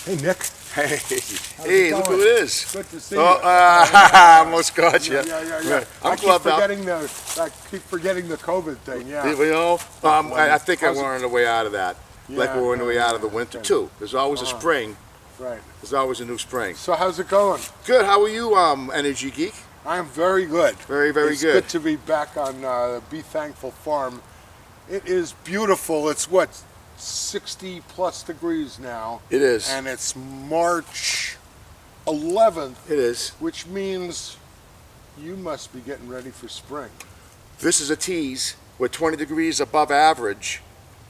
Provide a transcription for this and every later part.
Hey, Nick. Hey, Hey, look who it is. Good to see Oh, you. almost got you. Yeah. I'm I keep clubbed up. forgetting the COVID thing. Yeah. You know, I think How's we're on the way out of that. Like we're on the way out of the winter too. There's always a spring. Right. There's always a new spring. So how's it going? Good. How are you, Energy Geek? I am very good. Very, very it's good. It's good to be back on Be Thankful Farm. It is beautiful. It's what, 60 plus degrees now. It is. And it's March 11th. It is. Which means you must be getting ready for spring. This is a tease. We're 20 degrees above average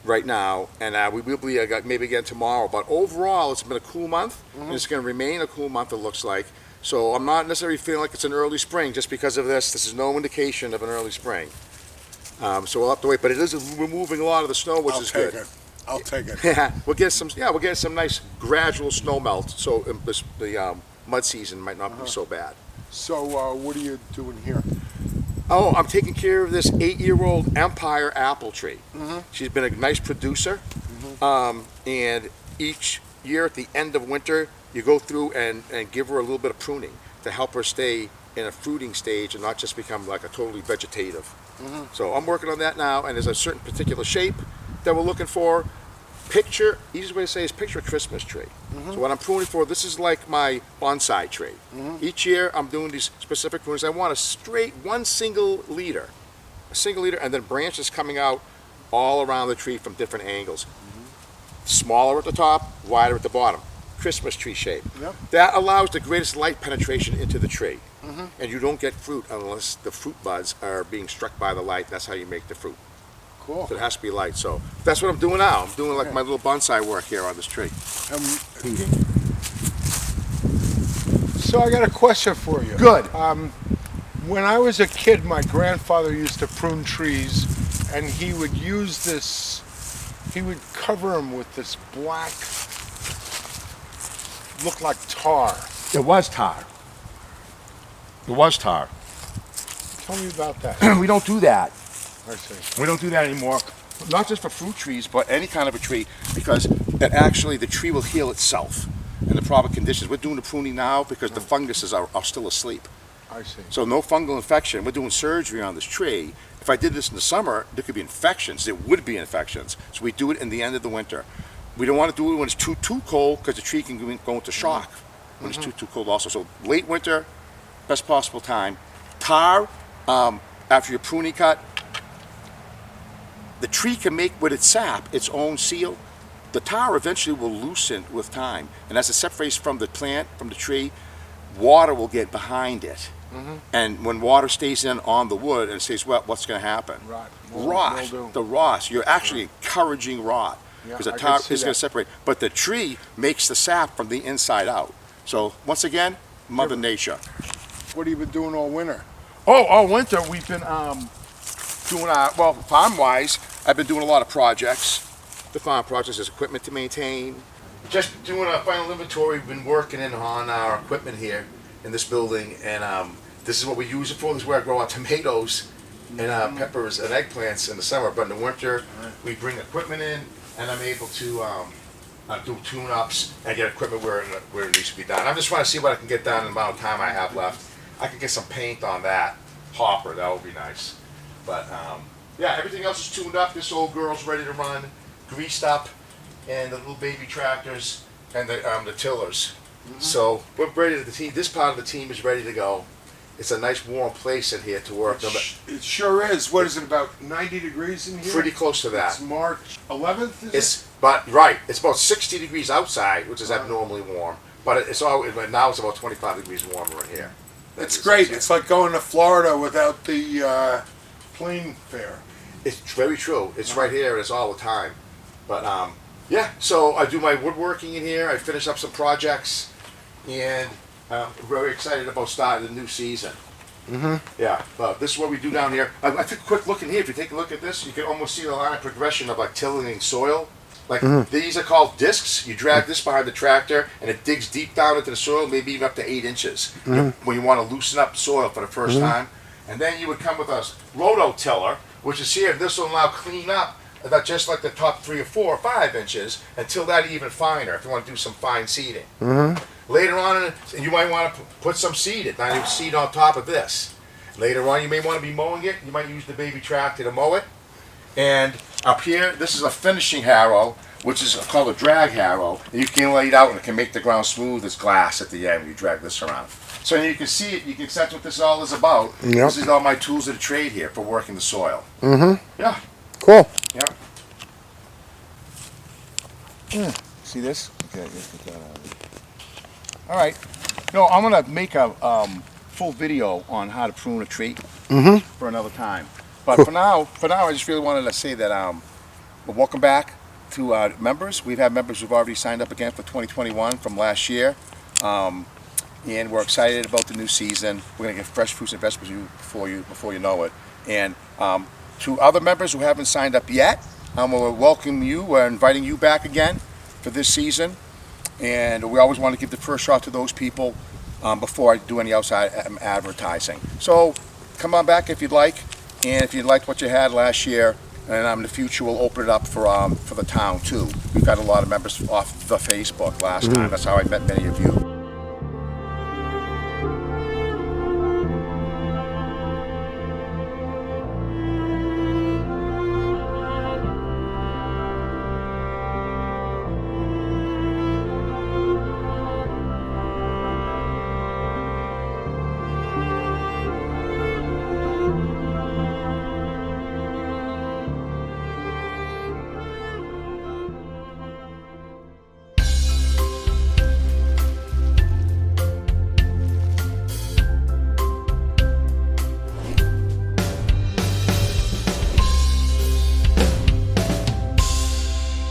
right now, and we will be maybe again tomorrow. But overall, it's been a cool month, and it's going to remain a cool month, it looks like. So I'm not necessarily feeling like it's an early spring just because of this. This is no indication of an early spring. So we'll have to wait. But it is removing a lot of the snow, which is good. I'll take it. We'll get some nice gradual snow melt. So the mud season might not be so bad. So what are you doing here? Oh, I'm taking care of this 8-year-old Empire apple tree. She's been a nice producer, and each year at the end of winter, you go through and give her a little bit of pruning to help her stay in a fruiting stage and not just become like a totally vegetative. So I'm working on that now, and there's a certain particular shape that we're looking for. Easiest way to say is picture a Christmas tree. So what I'm pruning for, this is like my bonsai tree. Each year I'm doing these specific prunings. I want a straight, one single leader, and then branches coming out all around the tree from different angles. Smaller at the top, wider at the bottom. Christmas tree shape. That allows the greatest light penetration into the tree. And you don't get fruit unless the fruit buds are being struck by the light. That's how you make the fruit. Cool. So it has to be light. So that's what I'm doing now. I'm doing like my little bonsai work here on this tree. So I got a question for you. Good. When I was a kid, my grandfather used to prune trees, and he would use this, he would cover them with this black, looked like tar. It was tar. It was tar. Tell me about that. We don't do that. I see. We don't do that anymore. Not just for fruit trees, but any kind of a tree, because it actually, the tree will heal itself in the proper conditions. We're doing the pruning now because the funguses are still asleep. I see. So no fungal infection. We're doing surgery on this tree. If I did this in the summer, there could be infections. There would be infections. So we do it in the end of the winter. We don't want to do it when it's too cold, because the tree can go into shock when it's too cold also. So late winter, best possible time. Tar, after your pruning cut, the tree can make with its sap its own seal. The tar eventually will loosen with time, and as it separates from the plant, from the tree, water will get behind it. And when water stays in on the wood and stays wet, what's going to happen? Rot. The rot. You're actually encouraging rot, because the tar is going to separate. But the tree makes the sap from the inside out. So once again, Mother Nature. What have you been doing all winter? Oh, all winter we've been doing, well, farm-wise, I've been doing a lot of projects. The farm projects is equipment to maintain. Just doing a final inventory. We've been working on our equipment here in this building, and this is what we use it for. This is where I grow our tomatoes and peppers and eggplants in the summer. But in the winter, we bring equipment in, and I'm able to do tune-ups and get equipment where it needs to be done. I'm just trying to see what I can get done in the amount of time I have left. I can get some paint on that hopper. That would be nice. But yeah, everything else is tuned up. This old girl's ready to run, greased up, and the little baby tractors and the tillers. So we're ready. This part of the team is ready to go. It's a nice warm place in here to work. It sure is. What is it, about 90 degrees in here? Pretty close to that. It's March 11th, is it? But right, it's about 60 degrees outside, which is abnormally warm. But now it's about 25 degrees warmer in here. It's great. It's like going to Florida without the plane fare. It's very true. It's right here. It's all the time. But yeah, so I do my woodworking in here. I finish up some projects, and I'm very excited about starting the new season. Yeah, this is what we do down here. I took a quick look in here. If you take a look at this, you can almost see the line of progression of like tilling soil. Like these are called discs. You drag this behind the tractor, and it digs deep down into the soil, maybe even up to 8 inches. When you want to loosen up soil for the first time. And then you would come with a rototiller, which is here. This will now clean up just like the top 3 or 4 or 5 inches, until that even finer if you want to do some fine seeding. Later on, you might want to put some seed on top of this. Later on, you may want to be mowing it. You might use the baby tractor to mow it. And up here, this is a finishing harrow, which is called a drag harrow. And you can lay it out and it can make the ground smooth as glass at the end when you drag this around. So you can see it, you can sense what this all is about. Yep. This is all my tools of the trade here for working the soil. Yeah. Cool. Yeah. See this? Okay, let's get that out of it. All right. No, I'm gonna make a full video on how to prune a tree for another time. But for now, I just really wanted to say that well, welcome back to members. We've had members who've already signed up again for 2021 from last year. And we're excited about the new season. We're going to get fresh fruits and vegetables before you know it. And to other members who haven't signed up yet, we'll welcome you. We're inviting you back again for this season. And we always want to give the first shot to those people before I do any outside advertising. So come on back if you'd like. And if you liked what you had last year, and in the future we'll open it up for the town too. We've got a lot of members off the Facebook last time. That's how I met many of you.